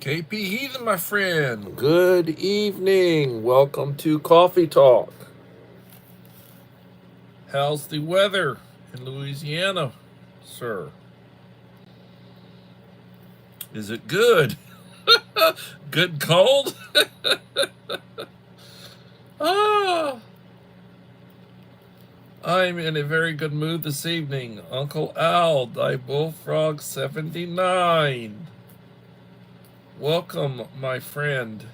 KP Heathen, my friend. Good evening. Welcome to Coffee Talk. How's the weather in Louisiana, sir? Is it good? Good and cold? Ah, I'm in a very good mood this evening. Uncle Al, Die Bullfrog 79. Welcome, my friend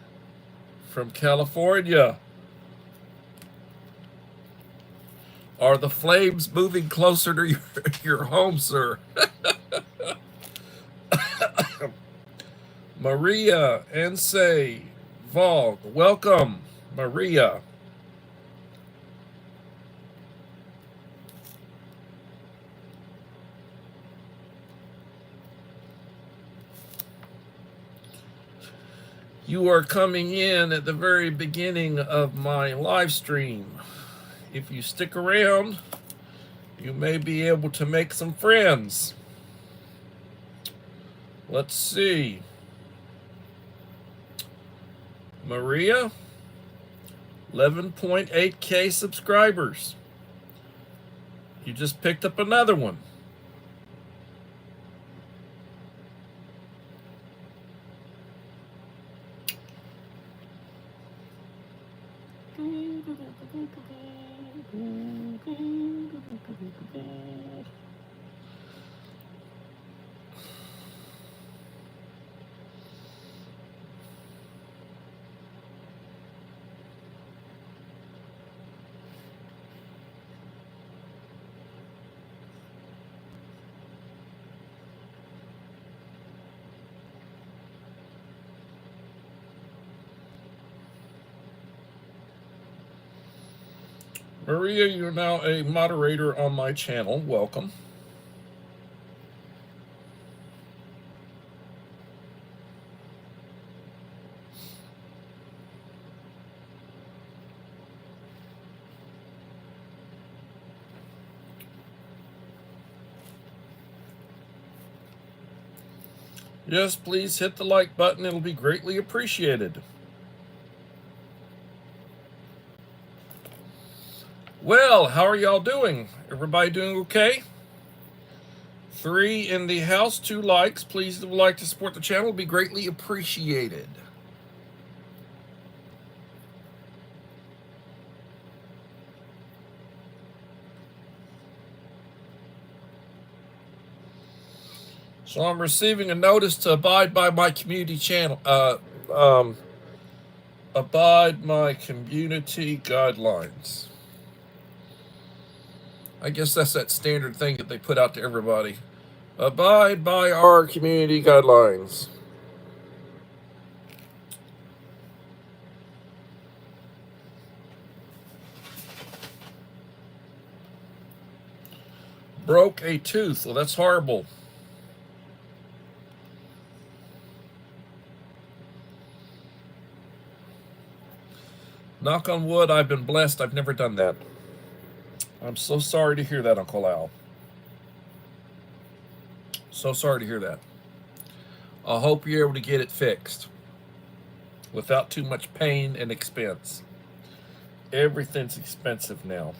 from California. Are the flames moving closer to your home, sir? Maria Ensay Vogue, welcome, Maria. You are coming in at the very beginning of my live stream. If you stick around, you may be able to make some friends. Let's see. Maria, 11.8K subscribers. You just picked up another one. Maria, you're now a moderator on my channel. Welcome. Yes, please hit the like button. It'll be greatly appreciated. Well, how are y'all doing? Everybody doing okay? 3 in the house, 2 likes. Please, if you would like to support the channel, it'll be greatly appreciated. So I'm receiving a notice to abide by my community channel, abide my community guidelines. I guess that's that standard thing that they put out to everybody. Abide by our community guidelines. Broke a tooth. Well, that's horrible. Knock on wood, I've been blessed. I've never done that. I'm so sorry to hear that, Uncle Al. So sorry to hear that. I hope you're able to get it fixed without too much pain and expense. Everything's expensive now.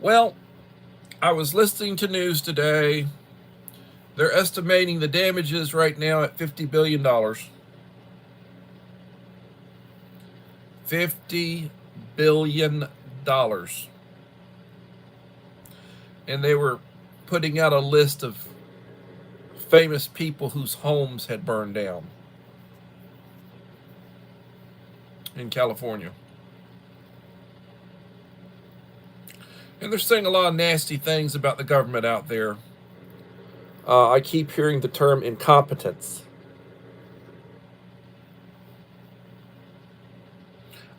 Well, I was listening to news today. They're estimating the damages right now at $50 billion. $50 billion. And they were putting out a list of famous people whose homes had burned down in California. And they're saying a lot of nasty things about the government out there. I keep hearing the term incompetence.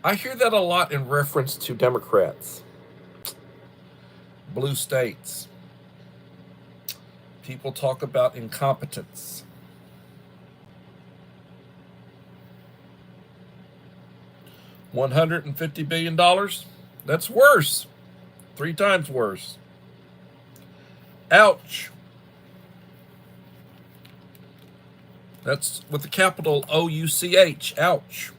I hear that a lot in reference to Democrats, blue states. People talk about incompetence. $150 billion? That's worse. 3 times worse. Ouch. That's with the capital O-U-C-H. Ouch.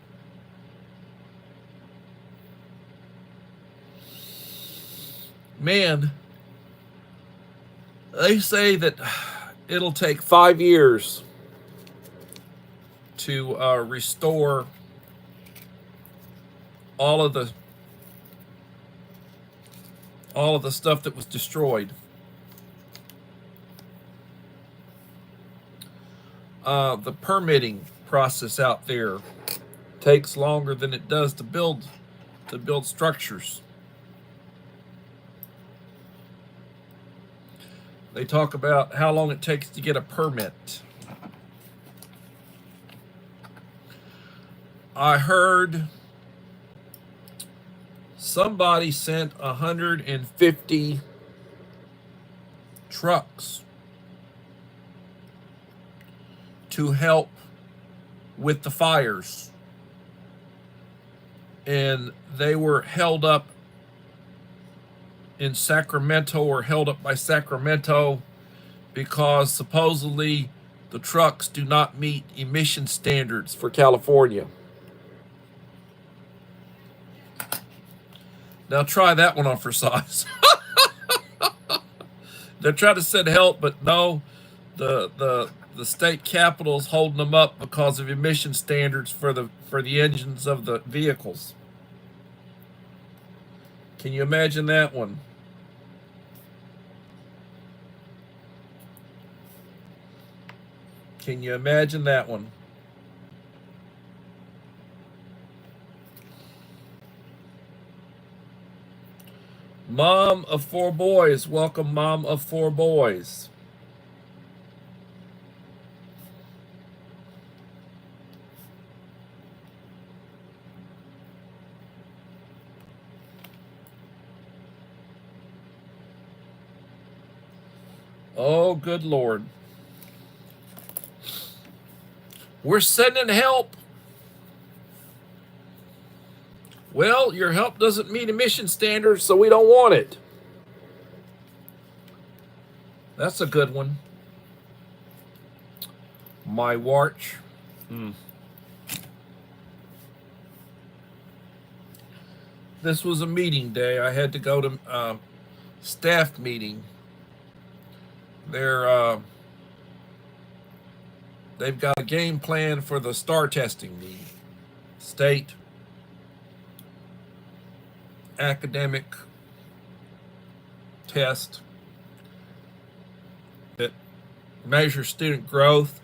Man, they say that it'll take 5 years to restore all of the stuff that was destroyed. The permitting process out there takes longer than it does to build structures. They talk about how long it takes to get a permit. I heard somebody sent 150 trucks to help with the fires, and they were held up in Sacramento, or held up by Sacramento, because supposedly the trucks do not meet emission standards for California. Now try that one on for size. They're trying to send help, but no, the state capital's holding them up because of emission standards for the engines of the vehicles. Can you imagine that one? Can you imagine that one? Mom of 4 boys. Welcome, Mom of 4 boys. Oh, good Lord. We're sending help. Well, your help doesn't meet emission standards, so we don't want it. That's a good one. My watch. This was a meeting day. I had to go to staff meeting. They've got a game plan for the STAR testing, the state academic test that measures student growth,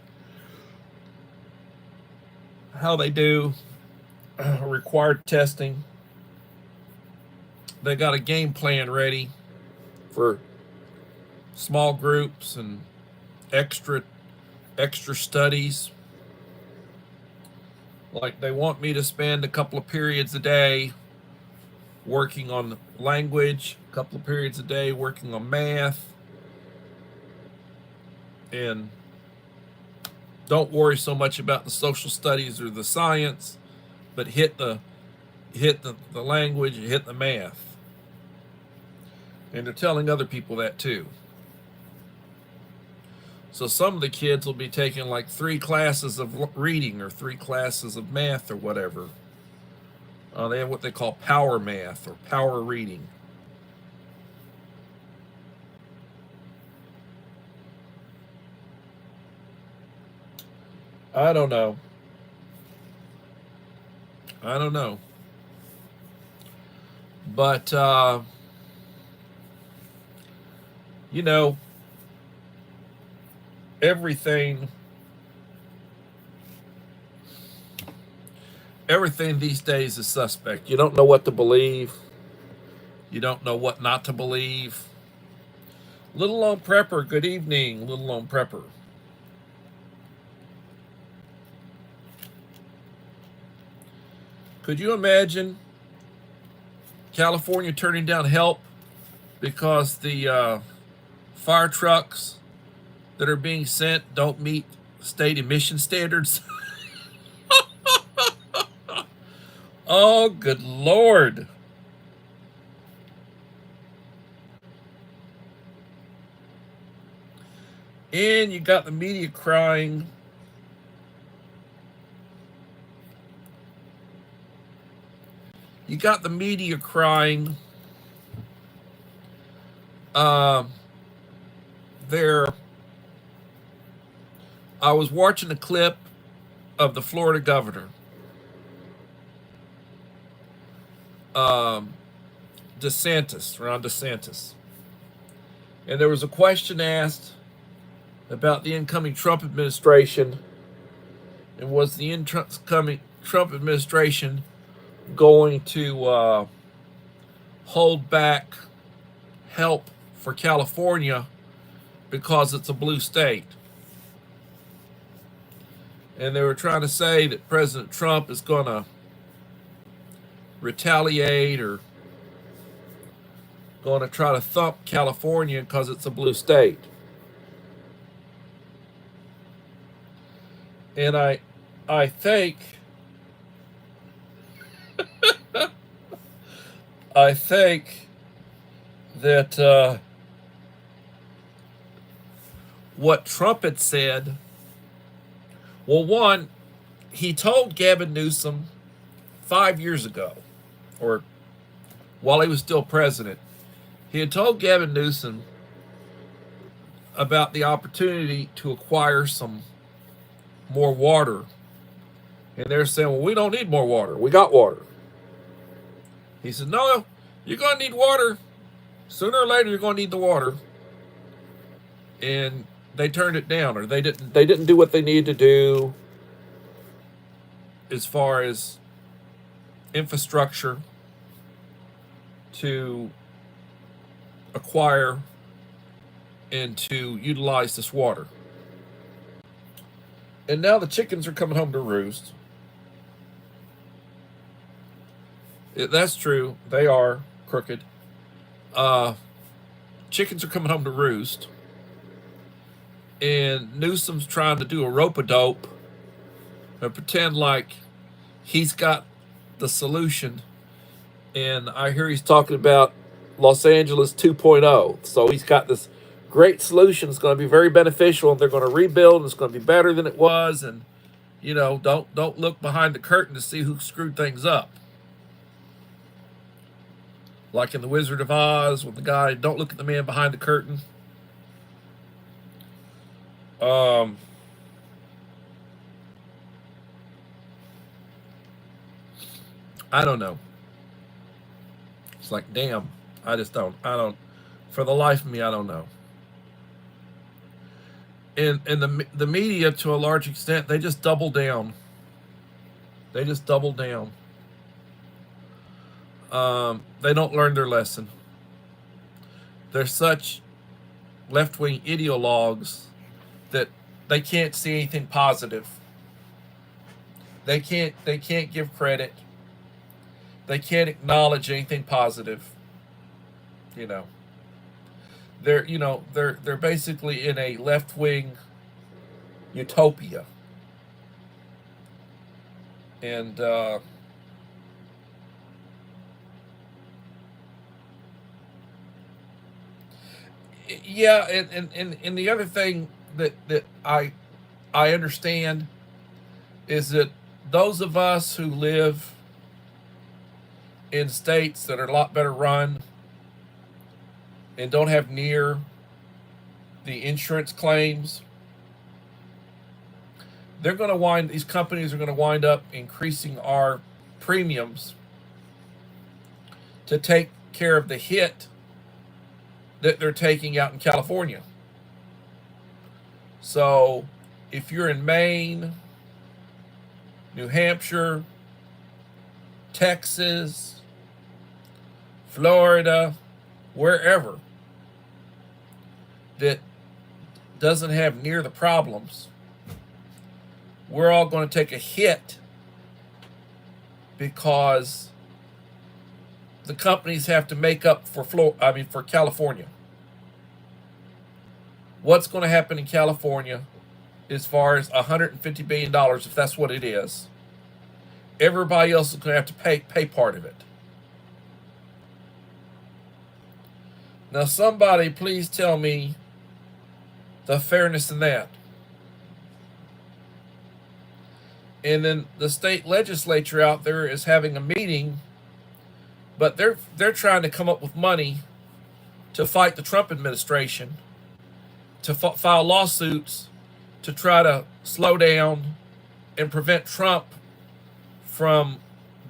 how they do required testing. They got a game plan ready for small groups and extra studies. Like, they want me to spend a couple of periods a day working on language, a couple of periods a day working on math, and don't worry so much about the social studies or the science, but hit the language and hit the math. And they're telling other people that too. So some of the kids will be taking like 3 classes of reading or 3 classes of math or whatever. They have what they call power math or power reading. I don't know. But, you know, everything these days is suspect. You don't know what to believe. You don't know what not to believe. Little Lone Prepper, good evening, Little Lone Prepper. Could you imagine California turning down help because the fire trucks that are being sent don't meet state emission standards? Oh, good Lord. And you got the media crying. You got the media crying. There. I was watching a clip of the Florida governor, Ron DeSantis, and there was a question asked about the incoming Trump administration, and was the incoming Trump administration going to hold back help for California because it's a blue state? And they were trying to say that President Trump is going to retaliate or going to try to thump California because it's a blue state. And I think that what Trump had said, well, one, he told Gavin Newsom 5 years ago, or while he was still president, he had told Gavin Newsom about the opportunity to acquire some more water. And they're saying, well, we don't need more water. We got water. He said, no, you're going to need water. Sooner or later, you're going to need the water. And they turned it down, or they didn't do what they needed to do as far as infrastructure to acquire and to utilize this water. And now the chickens are coming home to roost. That's true. They are crooked. Chickens are coming home to roost. And Newsom's trying to do a rope-a-dope and pretend like he's got the solution. And I hear he's talking about Los Angeles 2.0. So he's got this great solution. It's going to be very beneficial, and they're going to rebuild, and it's going to be better than it was. And, you know, don't look behind the curtain to see who screwed things up. Like in The Wizard of Oz, with the guy, don't look at the man behind the curtain. I don't know. It's like, damn, I don't, for the life of me, I don't know. And the media, to a large extent, they just double down. They just double down. They don't learn their lesson. They're such left-wing ideologues that they can't see anything positive. They can't give credit. They can't acknowledge anything positive. You know. They're basically in a left-wing utopia. And yeah, and the other thing that I understand is that those of us who live in states that are a lot better run and don't have near the insurance claims, these companies are going to wind up increasing our premiums to take care of the hit that they're taking out in California. So if you're in Maine, New Hampshire, Texas, Florida, wherever, that doesn't have near the problems, we're all going to take a hit because the companies have to make up for California. What's going to happen in California as far as $150 billion, if that's what it is? Everybody else is going to have to pay part of it. Now, somebody please tell me the fairness in that. And then the state legislature out there is having a meeting, but they're trying to come up with money to fight the Trump administration, to file lawsuits to try to slow down and prevent Trump from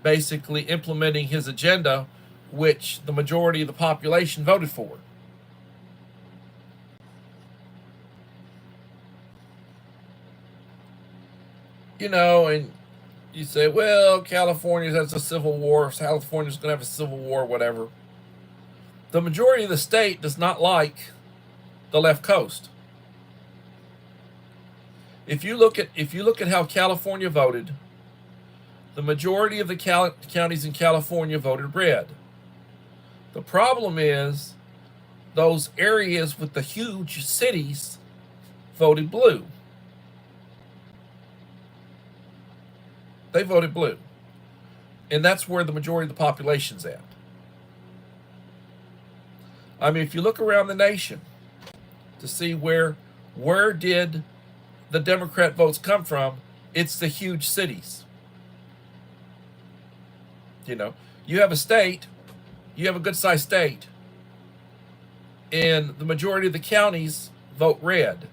basically implementing his agenda, which the majority of the population voted for. You know, and you say, well, California has a civil war, California's going to have a civil war, whatever. The majority of the state does not like the left coast. If you look at how California voted, the majority of the counties in California voted red. The problem is those areas with the huge cities voted blue. They voted blue. And that's where the majority of the population's at. I mean, if you look around the nation to see where did the Democrat votes come from, it's the huge cities. You know, you have a state, you have a good-sized state, and the majority of the counties vote red.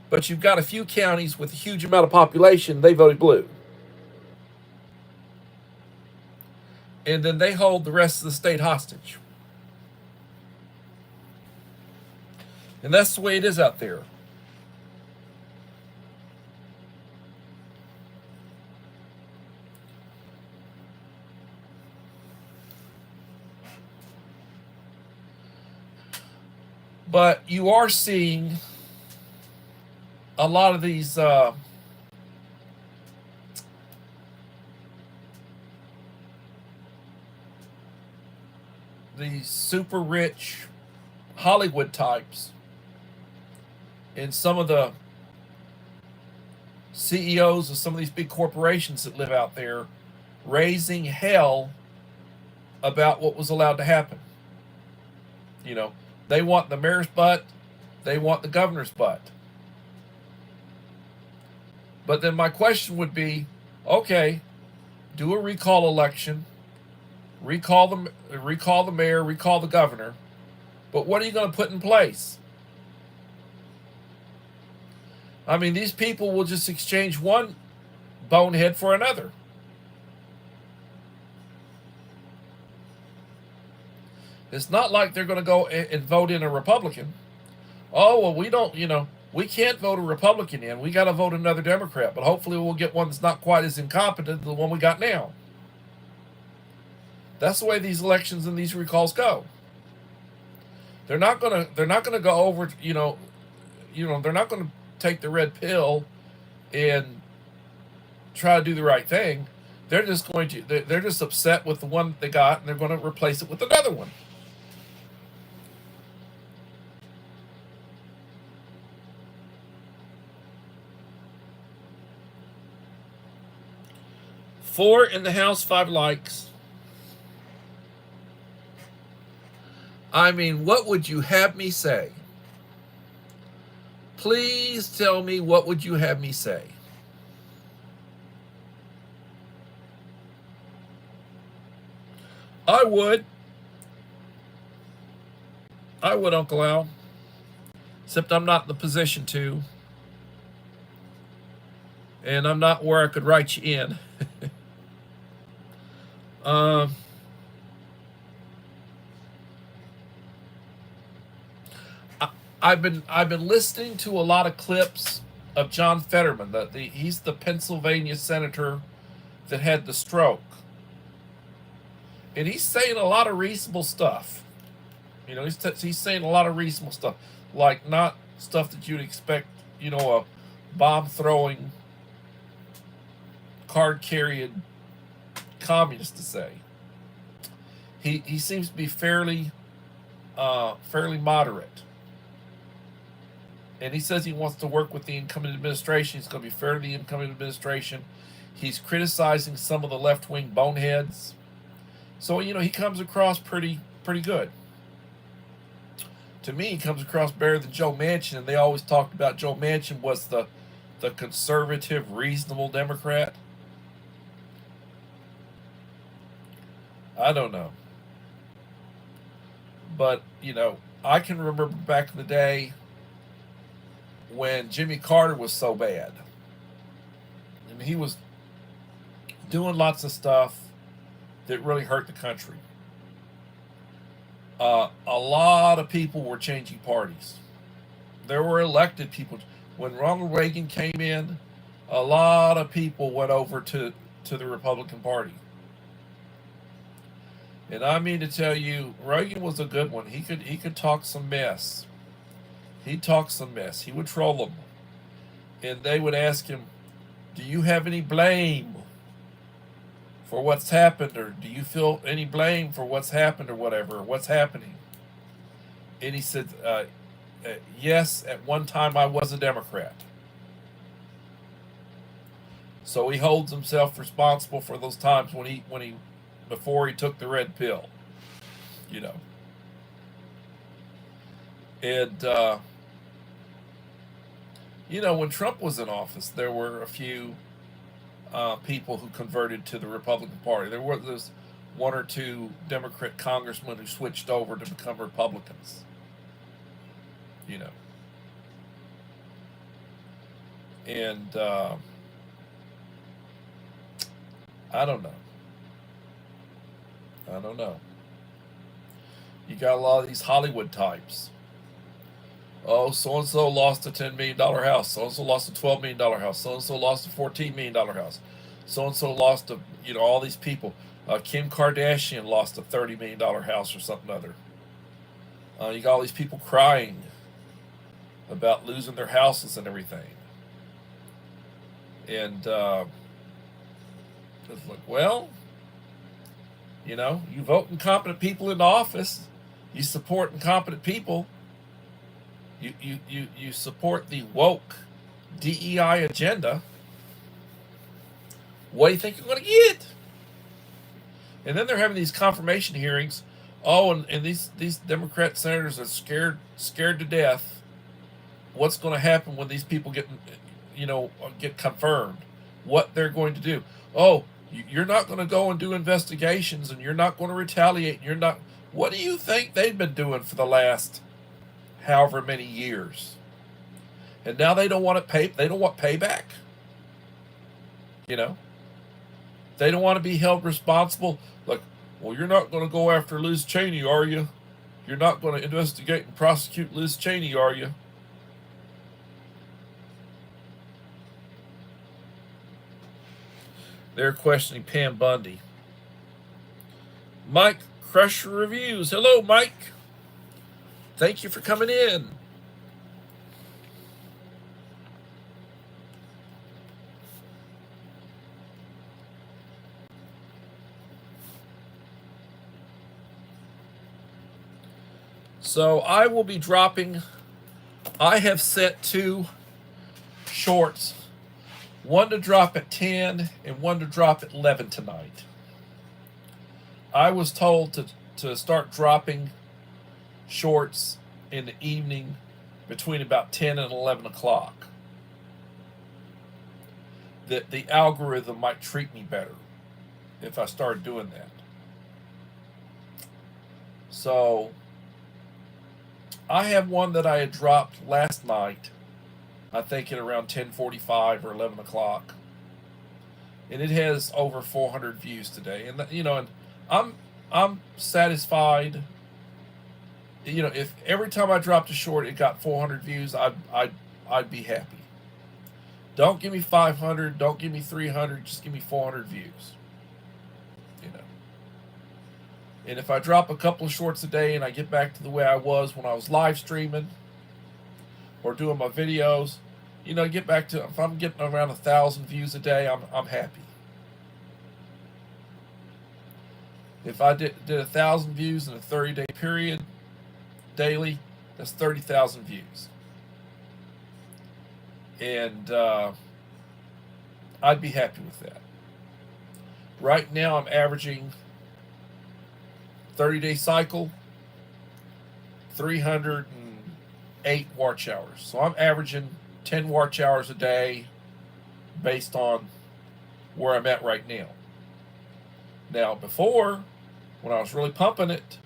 But you've got a few counties with a huge amount of population, they voted blue. And then they hold the rest of the state hostage. And that's the way it is out there. But you are seeing a lot of these super rich Hollywood types and some of the CEOs of some of these big corporations that live out there raising hell about what was allowed to happen. You know, they want the mayor's butt, they want the governor's butt. But then my question would be, okay, do a recall election, recall the mayor, recall the governor, but what are you going to put in place? I mean, these people will just exchange one bonehead for another. It's not like they're going to go and vote in a Republican. Oh, well, we can't vote a Republican in. We got to vote another Democrat, but hopefully we'll get one that's not quite as incompetent as the one we got now. That's the way these elections and these recalls go. They're not going to go over, they're not going to take the red pill and try to do the right thing. They're just upset with the one they got, and they're going to replace it with another one. Four in the House, 5 likes. I mean, what would you have me say? Please tell me, what would you have me say? I would, Uncle Al. Except I'm not in the position to. And I'm not where I could write you in. I've been listening to a lot of clips of John Fetterman. He's the Pennsylvania senator that had the stroke, and he's saying a lot of reasonable stuff. You know, he's saying a lot of reasonable stuff, like not stuff that you'd expect. You know, a bomb throwing, card carrying communist to say. He seems to be fairly moderate. And he says he wants to work with the incoming administration. He's going to be fair to the incoming administration. He's criticizing some of the left-wing boneheads. So, he comes across pretty good. to me, he comes across better than Joe Manchin, and they always talked about Joe Manchin was the conservative, reasonable Democrat. I don't know. But, I can remember back in the day when Jimmy Carter was so bad. And he was doing lots of stuff that really hurt the country. A lot of people were changing parties. There were elected people. When Ronald Reagan came in, a lot of people went over to the Republican Party. And I mean to tell you, Reagan was a good one. He could talk some mess. He'd talk some mess. He would troll them. And they would ask him, do you have any blame for what's happened? Or do you feel any blame for what's happened or whatever, or what's happening? And he said, yes, at one time I was a Democrat. So he holds himself responsible for those times when he before he took the red pill, And when Trump was in office, there were a few people who converted to the Republican Party. There was one or two Democrat congressmen who switched over to become Republicans. And I don't know. You got a lot of these Hollywood types. Oh, so-and-so lost a $10 million house. So-and-so lost a $12 million house. So-and-so lost a $14 million house. So-and-so lost all these people. Kim Kardashian lost a $30 million house or something other. You got all these people crying about losing their houses and everything. And it's like, well, you vote incompetent people into office. You support incompetent people. You support the woke DEI agenda. What do you think you're going to get? And then they're having these confirmation hearings. Oh, and these Democrat senators are scared to death. What's going to happen when these people get confirmed? What they're going to do? Oh, you're not going to go and do investigations, and you're not going to retaliate. You're not. What do you think they've been doing for the last however many years? And now they don't want They don't want payback. They don't want to be held responsible. Like, well, you're not going to go after Liz Cheney, are you? You're not going to investigate and prosecute Liz Cheney, are you? They're questioning Pam Bundy. Mike Crusher Reviews. Hello, Mike. Thank you for coming in. So I will be dropping, I have set 2 shorts, one to drop at 10 and one to drop at 11 tonight. I was told to start dropping shorts in the evening between about 10 and 11 o'clock. That the algorithm might treat me better if I started doing that. So I have one that I had dropped last night, I think at around 10:45 or 11 o'clock. And it has over 400 views today. And and I'm satisfied. If every time I dropped a short it got 400 views, I'd be happy. Don't give me 500, don't give me 300, just give me 400 views. And if I drop a couple of shorts a day and I get back to the way I was when I was live streaming or doing my videos, get back to, if I'm getting around 1,000 views a day, I'm happy. If I did 1,000 views in a 30-day period daily, that's 30,000 views. And I'd be happy with that. Right now I'm averaging 30-day cycle, 300 and 8 watch hours. So I'm averaging 10 watch hours a day based on where I'm at right now. Now, before, when I was really pumping it,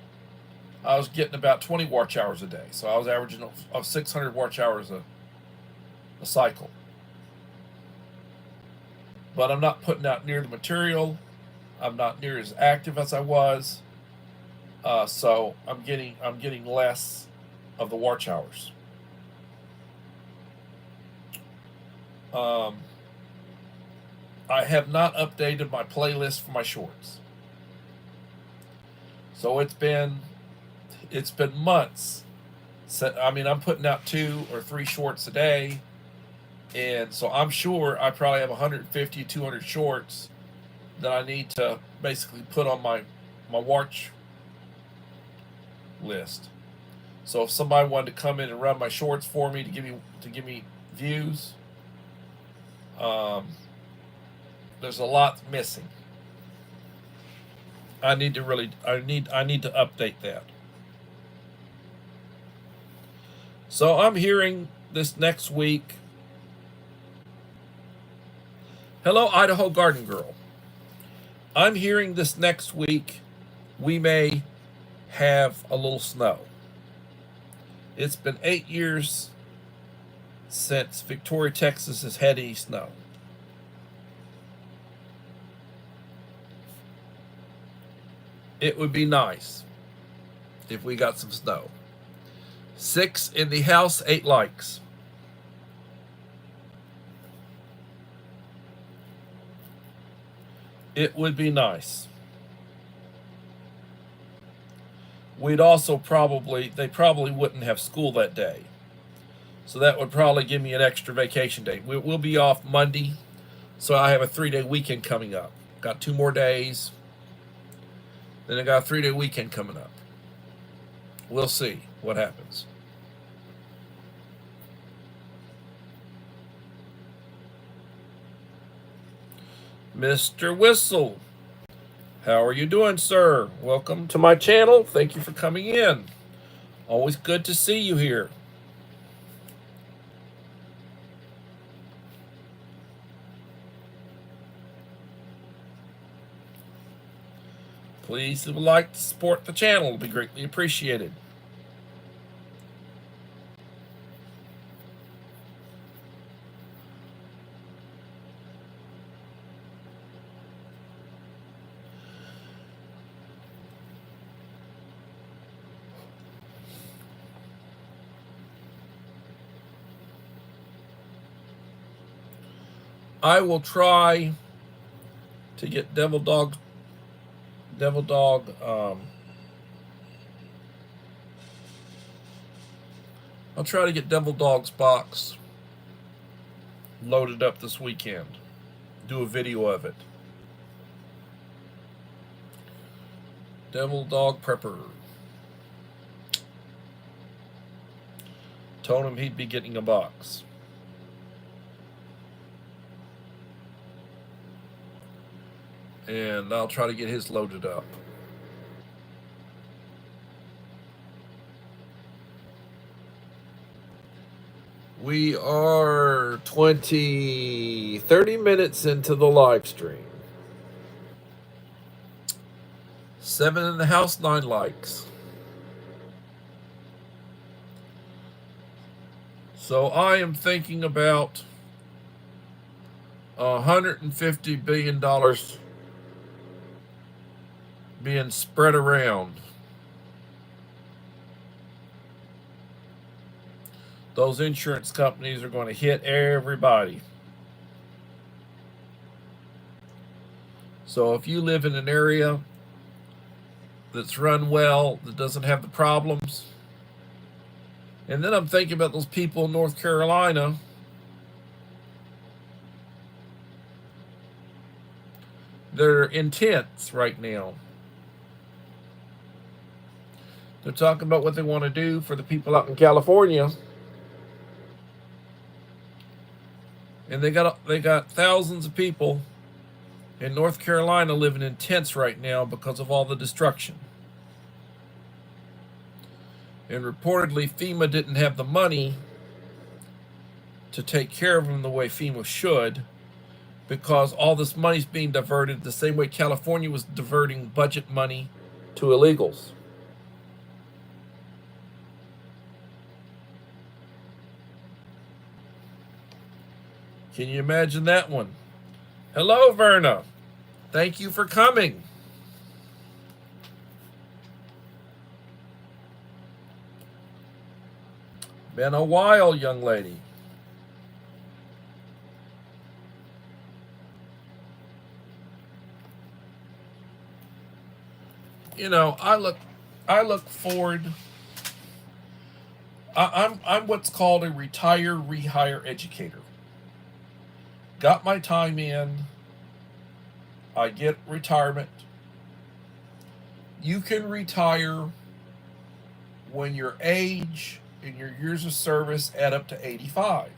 I was getting about 20 watch hours a day. So I was averaging of 600 watch hours a cycle. But I'm not putting out near the material. I'm not near as active as I was. So I'm getting less of the watch hours. I have not updated my playlist for my shorts. So it's been months. I mean, I'm putting out 2 or 3 shorts a day, and so I'm sure I probably have 150, 200 shorts that I need to basically put on my watch list. So if somebody wanted to come in and run my shorts for me to give me views, there's a lot missing. I need to update that. So I'm hearing this next week. Hello, Idaho Garden Girl. I'm hearing this next week we may have a little snow. It's been 8 years since Victoria, Texas has had any snow. It would be nice if we got some snow. 6 in the house, 8 likes. It would be nice. We'd also they probably wouldn't have school that day. So that would probably give me an extra vacation day. We'll be off Monday, so I have a 3-day weekend coming up. Got 2 more days. Then I got a 3-day weekend coming up. We'll see what happens. Mr. Whistle, how are you doing, sir? Welcome to my channel. Thank you for coming in. Always good to see you here. Please, if you would like to support the channel, it would be greatly appreciated. I will try to get Devil Dog. I'll try to get Devil Dog's box loaded up this weekend. Do a video of it. Devil Dog Prepper. Told him he'd be getting a box. And I'll try to get his loaded up. We are 30 minutes into the live stream. 7 in the house, 9 likes. So I am thinking about $150 billion being spread around. Those insurance companies are going to hit everybody. So if you live in an area that's run well, that doesn't have the problems, and then I'm thinking about those people in North Carolina that are intense right now. They're talking about what they want to do for the people out in California. And they got thousands of people in North Carolina living in tents right now because of all the destruction. And reportedly, FEMA didn't have the money to take care of them the way FEMA should, because all this money's being diverted the same way California was diverting budget money to illegals. Can you imagine that one? Hello, Verna. Thank you for coming. Been a while, young lady. You know, I look forward. I'm what's called a retire rehire educator. Got my time in. I get retirement. You can retire when your age and your years of service add up to 85.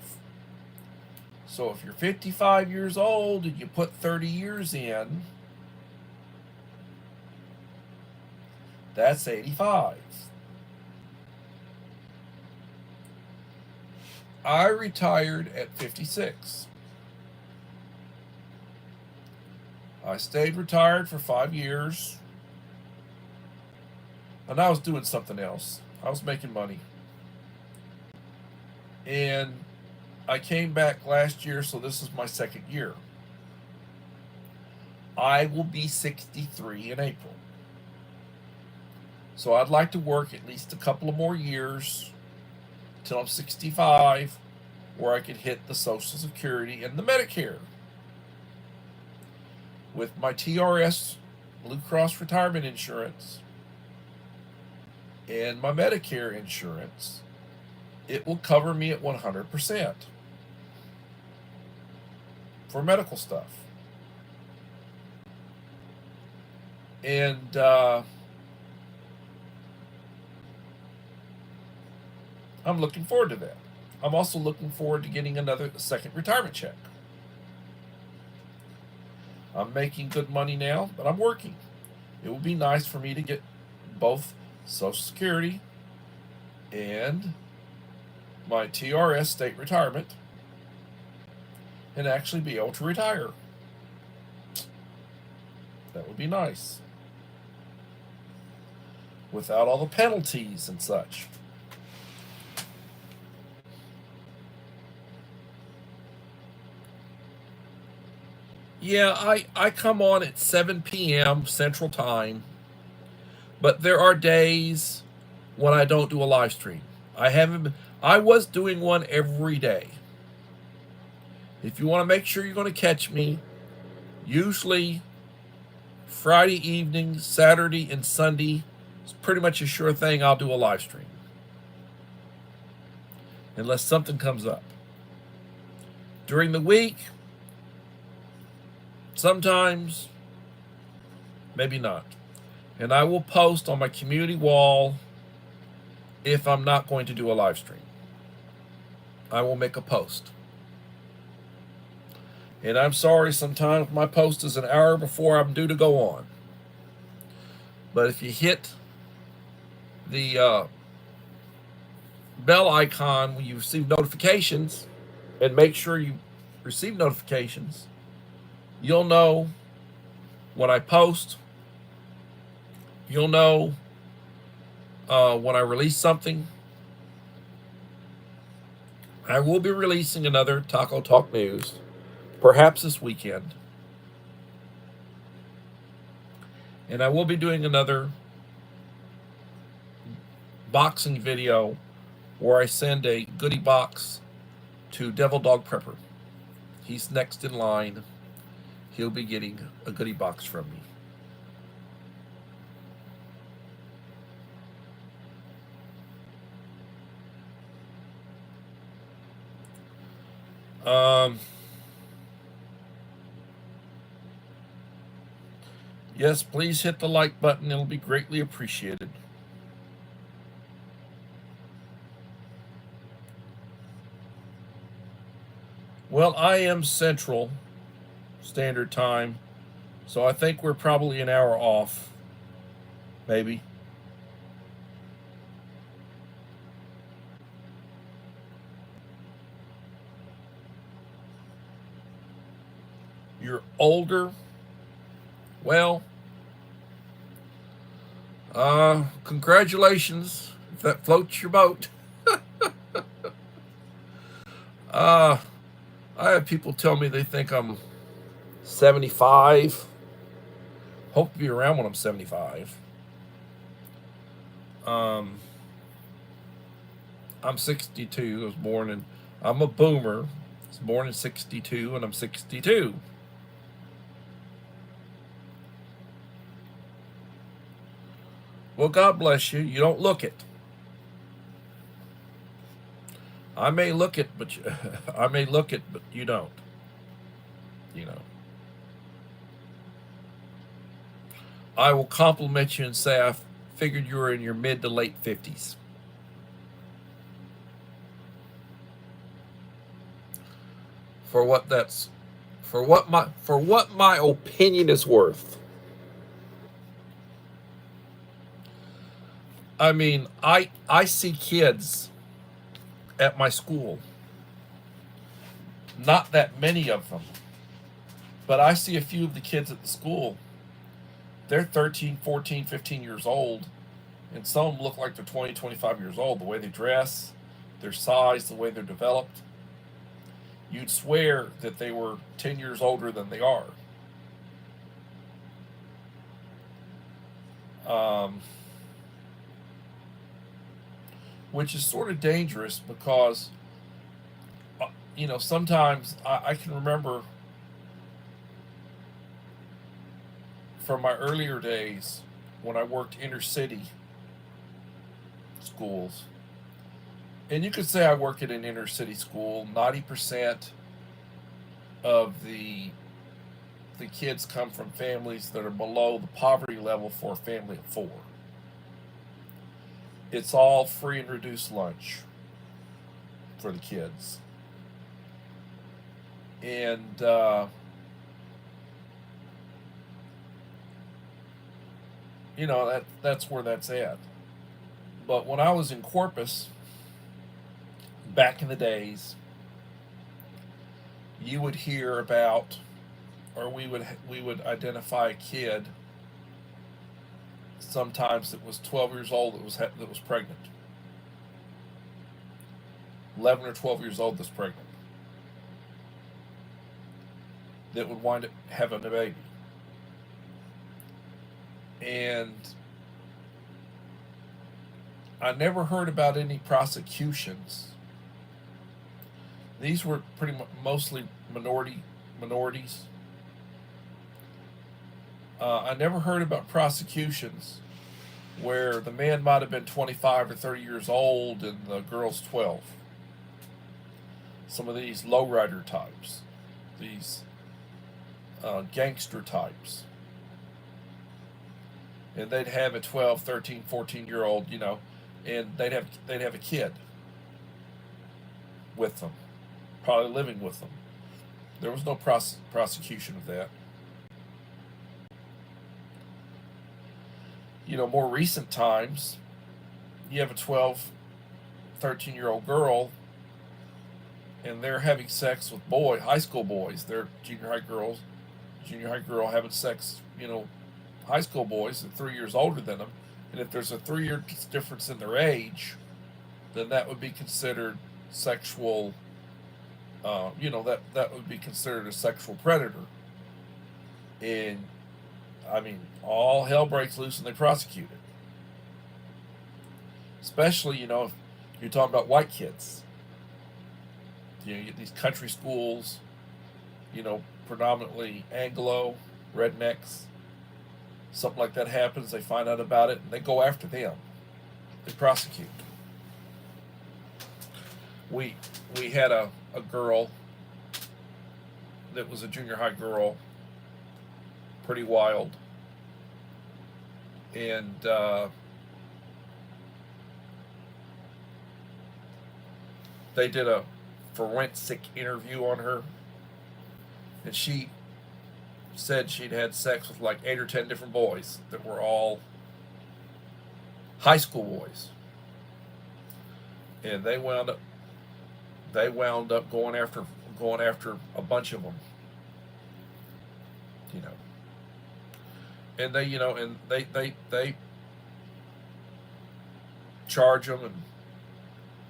So if you're 55 years old and you put 30 years in, that's 85. I retired at 56. I stayed retired for 5 years. And I was doing something else. I was making money. And I came back last year, so this is my second year. I will be 63 in April. So I'd like to work at least a couple of more years till I'm 65, where I can hit the Social Security and the Medicare. With my TRS, Blue Cross Retirement Insurance, and my Medicare insurance, it will cover me at 100% for medical stuff. And I'm looking forward to that. I'm also looking forward to getting another second retirement check. I'm making good money now, but I'm working. It would be nice for me to get both Social Security and my TRS state retirement and actually be able to retire. That would be nice. Without all the penalties and such. Yeah, I come on at 7 p.m. Central Time, but there are days when I don't do a live stream. I was doing one every day. If you want to make sure you're going to catch me, usually Friday evening, Saturday, and Sunday, it's pretty much a sure thing I'll do a live stream. Unless something comes up. During the week, sometimes, maybe not. And I will post on my community wall if I'm not going to do a live stream. I will make a post. And I'm sorry, sometimes my post is an hour before I'm due to go on. But if you hit the bell icon when you receive notifications, and make sure you receive notifications, you'll know when I post. You'll know when I release something. I will be releasing another Taco Talk News, perhaps this weekend. And I will be doing another boxing video where I send a goodie box to Devil Dog Prepper. He's next in line. He'll be getting a goodie box from me. Yes, please hit the like button. It'll be greatly appreciated. Well, I am Central Standard Time, so I think we're probably an hour off, maybe. you're older, well, congratulations if that floats your boat. Uh, I have people tell me they think I'm 75. Hope to be around when I'm 75. Um, I'm 62. I was born in. I'm a boomer. I was born in 62, and I'm 62. Well, God bless you. You don't look it. I may look it, but I may look it, but you don't. You know. I will compliment you and say I figured you were in your mid to late 50s. For what that's, for what my opinion is worth. I mean, I see kids at my school. Not that many of them, but I see a few of the kids at the school. They're 13, 14, 15 years old, and some of them look like they're 20, 25 years old. The way they dress, their size, the way they're developed. You'd swear that they were 10 years older than they are. Um, which is sort of dangerous because, sometimes I can remember from my earlier days when I worked inner city schools. And you could say I work at an inner city school. 90% of the kids come from families that are below the poverty level for a family of four. It's all free and reduced lunch for the kids. And that's where that's at. But when I was in Corpus back in the days, you would hear about, or we would identify a kid sometimes that was 12 years old that was pregnant. 11 or 12 years old that's pregnant. That would wind up having a baby. And I never heard about any prosecutions. These were mostly minorities. I never heard about prosecutions where the man might have been 25 or 30 years old and the girl's 12. Some of these lowrider types, these gangster types. And they'd have a 12, 13, 14-year-old, and they'd have a kid with them, probably living with them. There was no prosecution of that. More recent times, you have a 12, 13-year-old girl, and they're having sex with high school boys. They're junior high girl having sex, high school boys that are 3 years older than them. And if there's a 3-year difference in their age, then that would be considered sexual, that would be considered a sexual predator. And, I mean, all hell breaks loose and they prosecute it. Especially, if you're talking about white kids. You get these country schools, predominantly Anglo, rednecks. Something like that happens, they find out about it, and they go after them. They prosecute. We had a girl that was a junior high girl, pretty wild. And they did a forensic interview on her, and she said she'd had sex with like 8 or 10 different boys that were all high school boys, and they wound up going after a bunch of them. you know. And they charge them and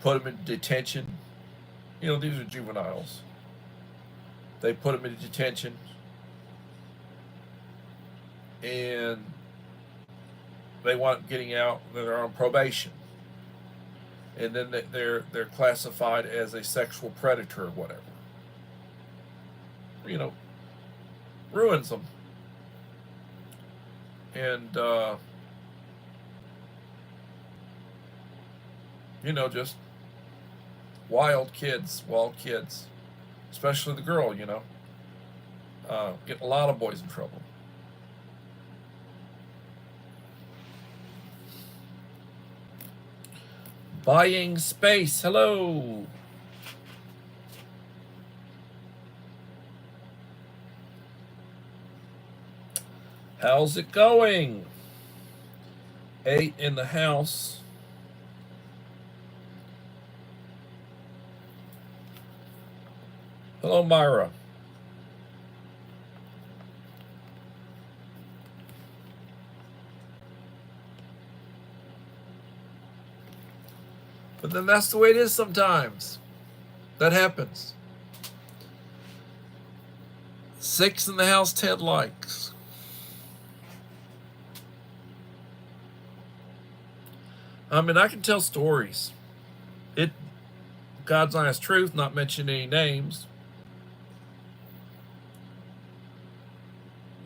put them in detention. You know, these are juveniles. They put them in detention, and they want getting out. They're on probation, and then they're classified as a sexual predator or whatever. You know, ruins them. And you know, just wild kids, especially the girl. You know, getting a lot of boys in trouble. Buying space. Hello. How's it going? 8 in the house. Hello, Myra. But then that's the way it is sometimes. That happens. 6 in the house, 10 likes. I mean, I can tell stories. God's honest truth, not mention any names.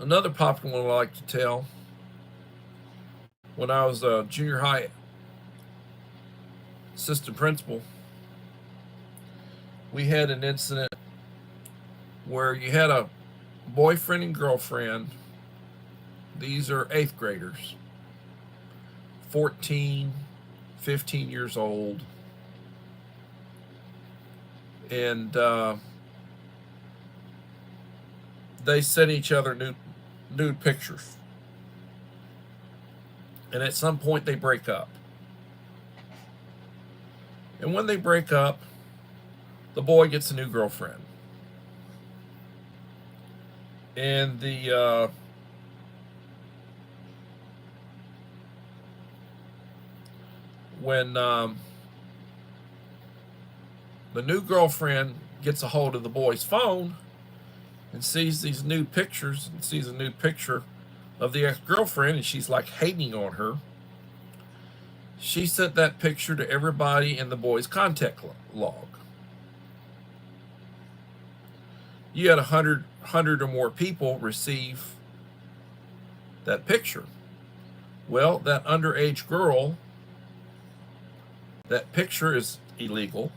Another popular one I like to tell. When I was a junior high assistant principal, we had an incident where you had a boyfriend and girlfriend. These are 8th graders, 14, 15 years old. And they sent each other nude pictures. And at some point they break up. And when they break up, the boy gets a new girlfriend. And when the new girlfriend gets a hold of the boy's phone and sees these nude pictures and sees a nude picture of the ex-girlfriend, and she's like hating on her, she sent that picture to everybody in the boy's contact log. You had 100 or more people receive that picture. Well, that underage girl, that picture is illegal,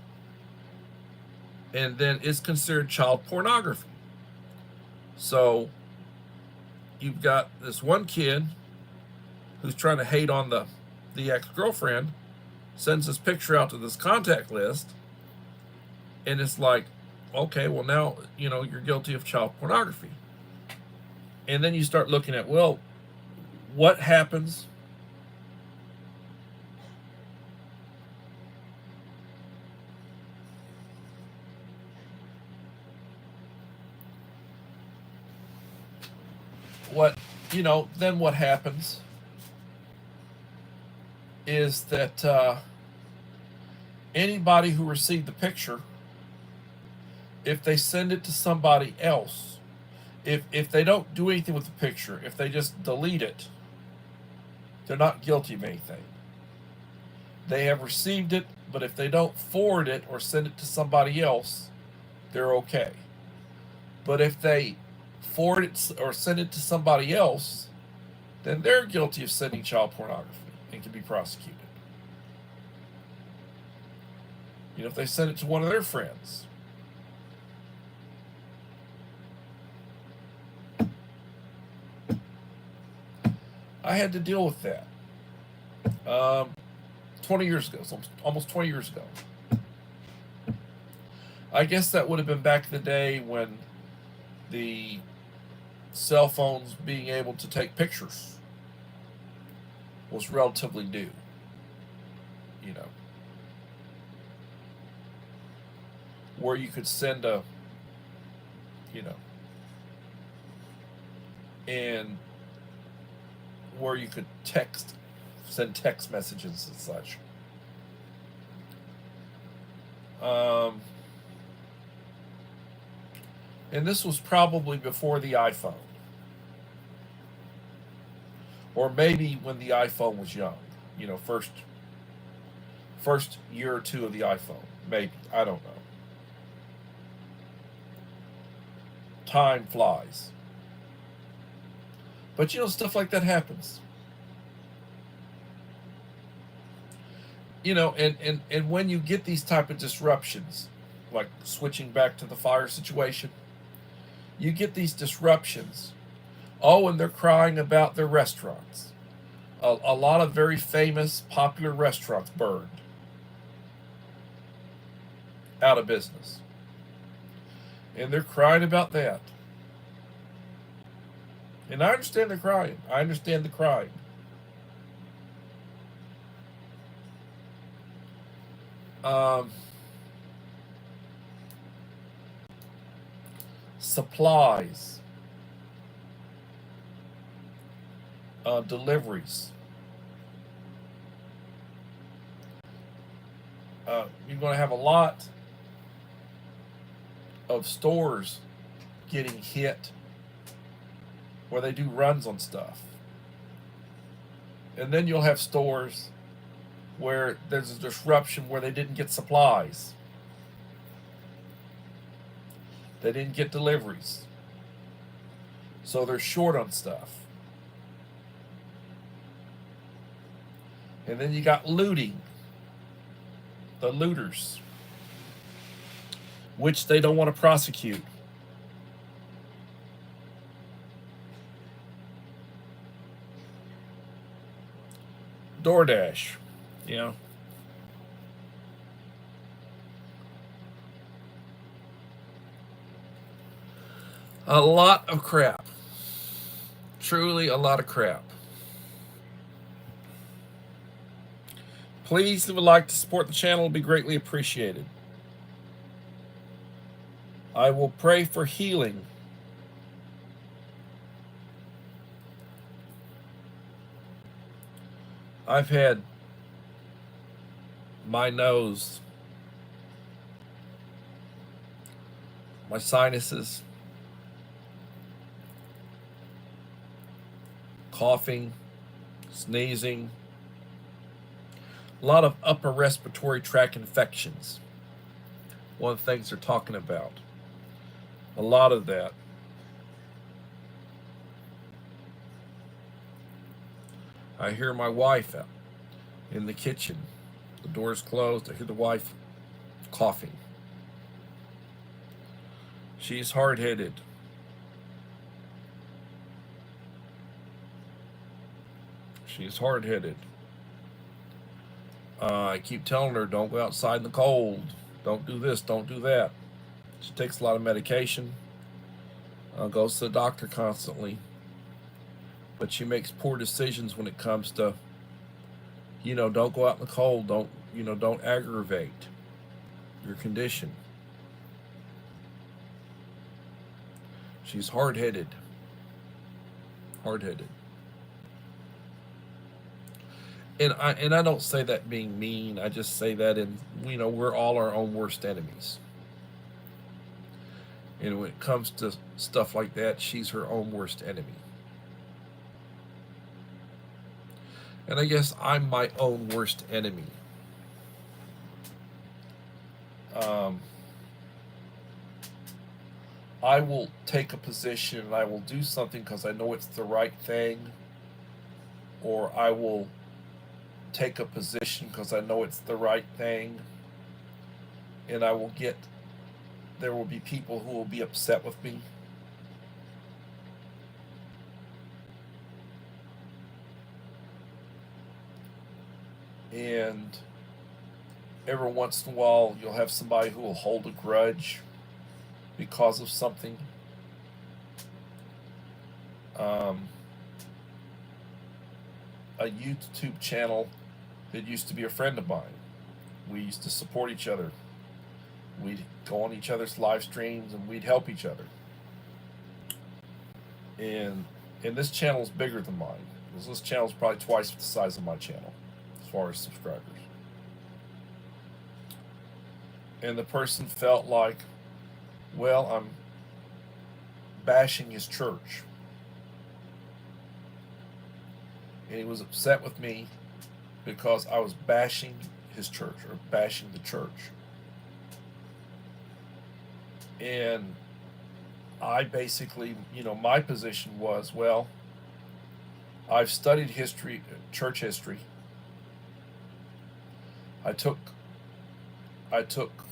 and then it's considered child pornography. So you've got this one kid who's trying to hate on the ex-girlfriend, sends this picture out to this contact list, and it's like, okay, well now, you know, you're guilty of child pornography. And then you start looking at, well, what happens then what happens is that anybody who received the picture, if they send it to somebody else, if they don't do anything with the picture, if they just delete it, they're not guilty of anything. They have received it, but if they don't forward it or send it to somebody else, they're okay. But if they forward it or send it to somebody else, then they're guilty of sending child pornography and can be prosecuted. You know, if they send it to one of their friends. I had to deal with that 20 years ago, so almost 20 years ago. I guess that would have been back in the day when the cell phones being able to take pictures was relatively new, you know, where you could send a, you know, and where you could send text messages and such. And this was probably before the iPhone, or maybe when the iPhone was young. You know, first year or two of the iPhone, maybe, I don't know. Time flies. But you know, stuff like that happens. You know, and when you get these type of disruptions, like switching back to the fire situation, you get these disruptions. Oh, and they're crying about their restaurants. A lot of very famous, popular restaurants burned, out of business. And they're crying about that. And I understand they're crying. I understand the crying. Supplies, deliveries. You're going to have a lot of stores getting hit where they do runs on stuff. And then you'll have stores where there's a disruption where they didn't get supplies. They didn't get deliveries. So they're short on stuff. And then you got looting. The looters, which they don't want to prosecute. DoorDash, you know. A lot of crap. Truly a lot of crap. Please, if you would like to support the channel, it would be greatly appreciated. I will pray for healing. I've had my nose, my sinuses, coughing, sneezing, a lot of upper respiratory tract infections. One of the things they're talking about. A lot of that. I hear my wife out in the kitchen. The door's closed. I hear the wife coughing. She's hard-headed. She's hard-headed. I keep telling her, don't go outside in the cold. Don't do this, don't do that. She takes a lot of medication. Goes to the doctor constantly. But she makes poor decisions when it comes to, you know, don't go out in the cold. Don't aggravate your condition. She's hard-headed. Hard-headed. And I don't say that being mean. I just say that we're all our own worst enemies. And when it comes to stuff like that, she's her own worst enemy. And I guess I'm my own worst enemy. I will take a position and I will do something because I know it's the right thing, or I will take a position because I know it's the right thing, and there will be people who will be upset with me. And every once in a while, you'll have somebody who will hold a grudge because of something. A YouTube channel that used to be a friend of mine. We used to support each other. We'd go on each other's live streams and we'd help each other. And And this channel is bigger than mine. This channel is probably twice the size of my channel as far as subscribers. And the person felt like, well, I'm bashing his church. And he was upset with me because I was bashing his church, or bashing the church. And I basically, my position was, well, I've studied history, church history. I took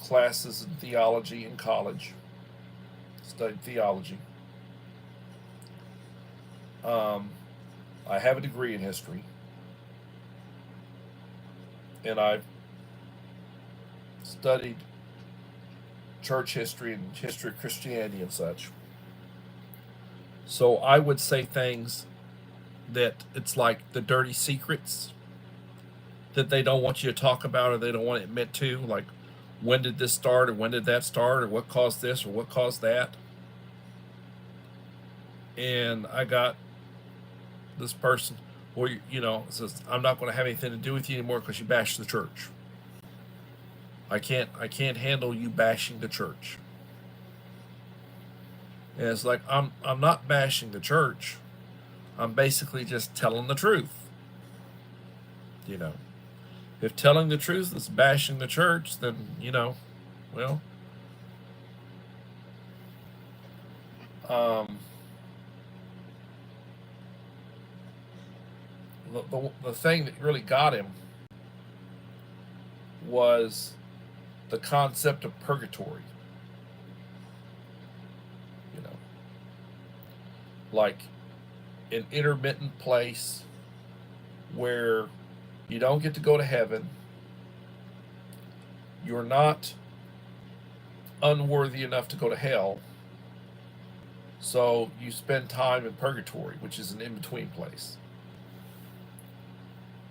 classes in theology in college, studied theology. I have a degree in history, and I've studied church history and history of Christianity and such. So I would say things that it's like the dirty secrets that they don't want you to talk about, or they don't want to admit to, like when did this start, or when did that start, or what caused this, or what caused that. And I got this person, or says, I'm not going to have anything to do with you anymore because you bashed the church. I can't handle you bashing the church. And it's like, I'm not bashing the church. I'm basically just telling the truth. If telling the truth is bashing the church, then well, the thing that really got him was the concept of purgatory. Like an intermittent place where you don't get to go to heaven. You're not unworthy enough to go to hell. So you spend time in purgatory, which is an in-between place.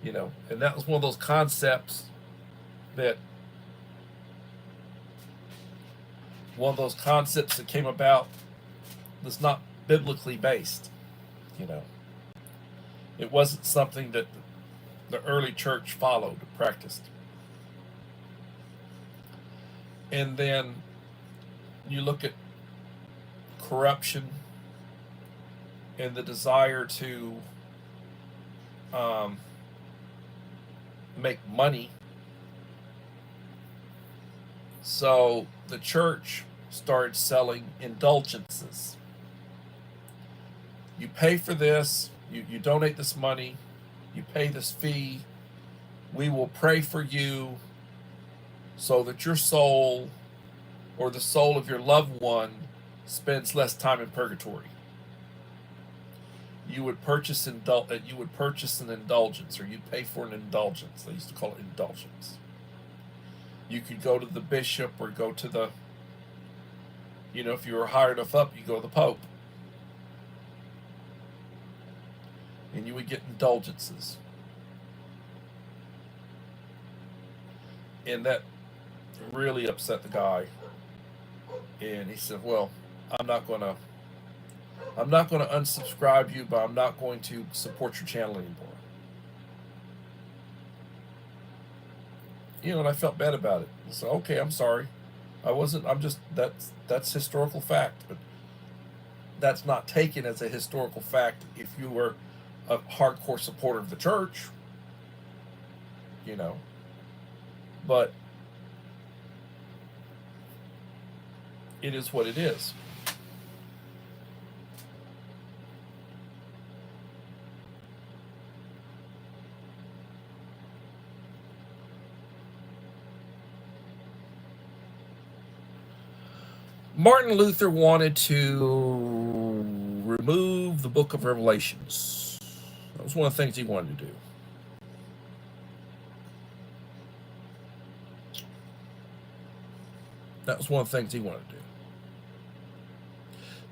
And that was one of those concepts that came about that's not biblically based. It wasn't something that the early church followed, practiced. And then you look at corruption and the desire to make money. So the church started selling indulgences. You pay for this, you donate this money, you pay this fee, we will pray for you so that your soul or the soul of your loved one spends less time in purgatory. You would purchase an indulgence, or you'd pay for an indulgence. They used to call it indulgence. You could go to the bishop, or go to the, if you were high enough up, you go to the Pope. And you would get indulgences. And that really upset the guy. And he said, well, I'm not going to unsubscribe you, but I'm not going to support your channel anymore. And I felt bad about it. So, okay, I'm sorry. That's historical fact, but that's not taken as a historical fact if you were a hardcore supporter of the church, but it is what it is. Martin Luther wanted to remove the book of Revelations. That was one of the things he wanted to do. That was one of the things he wanted to do.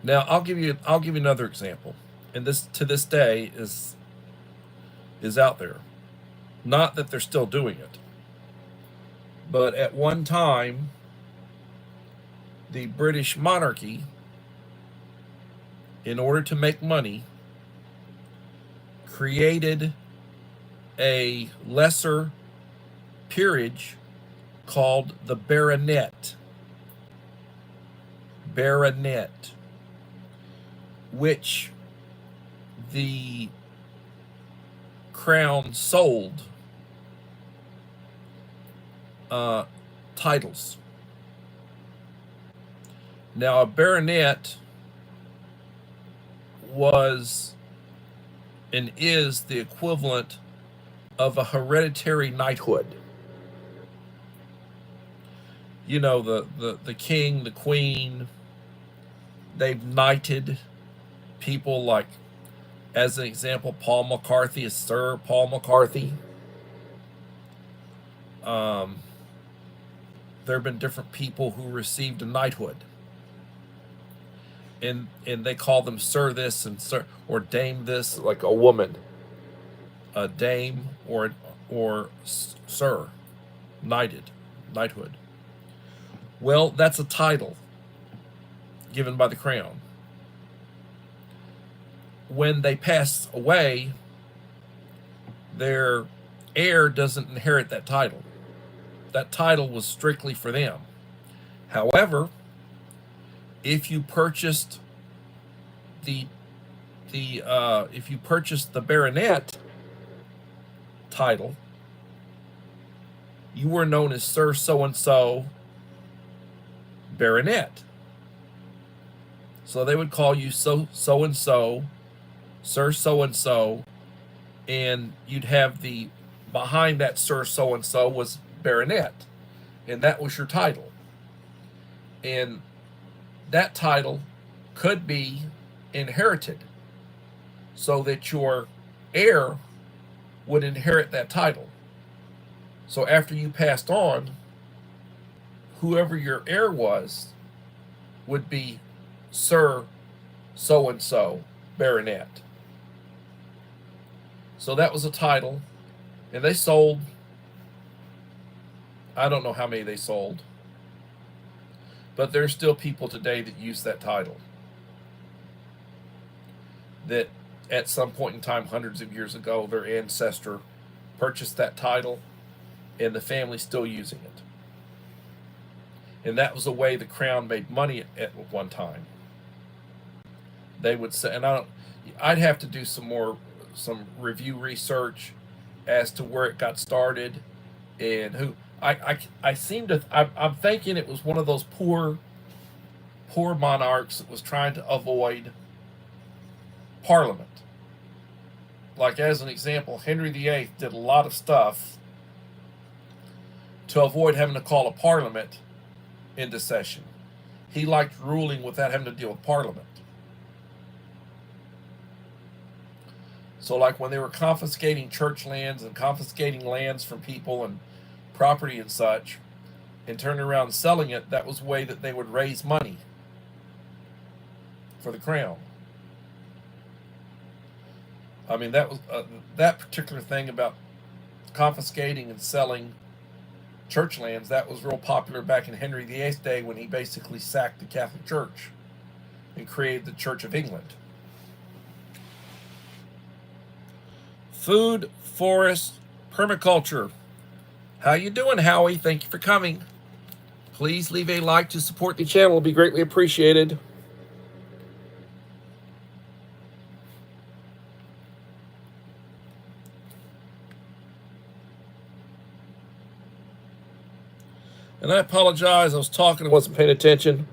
Now I'll give you another example, and this to this day is out there. Not that they're still doing it, but at one time, the British monarchy, in order to make money, created a lesser peerage called the baronet. Baronet, which the crown sold titles. Now, a baronet was and is the equivalent of a hereditary knighthood. You know, the king, the queen, they've knighted people like, as an example, Paul McCarthy is Sir Paul McCarthy. There have been different people who received a knighthood. And they call them Sir this and Sir or Dame this, like a woman. A dame or Sir, knighthood. Well, that's a title given by the crown. When they pass away, their heir doesn't inherit that title. That title was strictly for them. However, if you purchased the baronet title, you were known as Sir So-and-so Baronet. So they would call you so-and-so, Sir So-and-so, and you'd have the, behind that Sir So-and-so was Baronet, and that was your title. And that title could be inherited so that your heir would inherit that title. So after you passed on, whoever your heir was would be Sir So-and-so Baronet. So that was a title, and they sold, I don't know how many they sold, but there's still people today that use that title. That at some point in time, hundreds of years ago, their ancestor purchased that title, and the family's still using it. And that was the way the crown made money at one time. They would say, and I'd have to do some review research as to where it got started and who. I'm thinking it was one of those poor monarchs that was trying to avoid Parliament. Like, as an example, Henry VIII did a lot of stuff to avoid having to call a Parliament into session. He liked ruling without having to deal with Parliament. So, like, when they were confiscating church lands and confiscating lands from people and property and such, and turning around and selling it, that was a way that they would raise money for the crown. I mean, that was that particular thing about confiscating and selling church lands, that was real popular back in Henry VIII's day, when he basically sacked the Catholic Church and created the Church of England. Food, forest, permaculture. How you doing, Howie? Thank you for coming. Please leave a like to support the channel. It'll be greatly appreciated. And I apologize, I was talking and wasn't paying attention.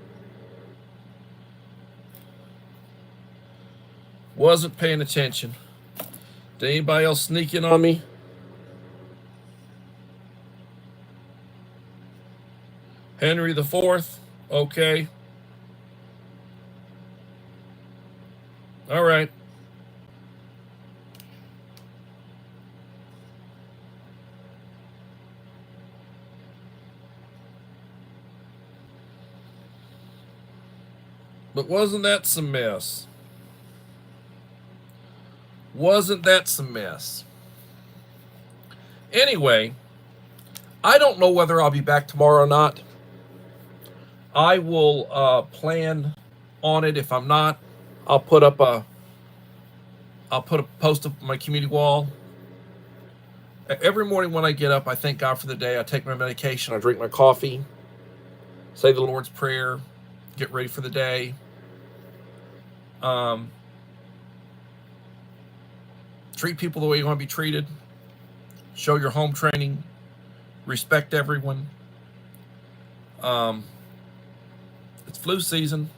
Wasn't paying attention. Did anybody else sneak in on me? Henry IV? Okay. All right. But wasn't that some mess? Wasn't that some mess? Anyway, I don't know whether I'll be back tomorrow or not. I will plan on it. If I'm not, I'll put up I'll put a post up on my community wall. Every morning when I get up, I thank God for the day. I take my medication. I drink my coffee. Say the Lord's Prayer. Get ready for the day. Treat people the way you want to be treated. Show your home training. Respect everyone. It's flu season.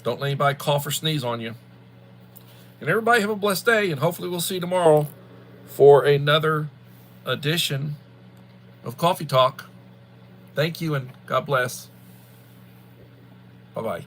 Don't let anybody cough or sneeze on you. And everybody have a blessed day, and hopefully we'll see you tomorrow for another edition of Coffee Talk. Thank you, and God bless. Bye-bye.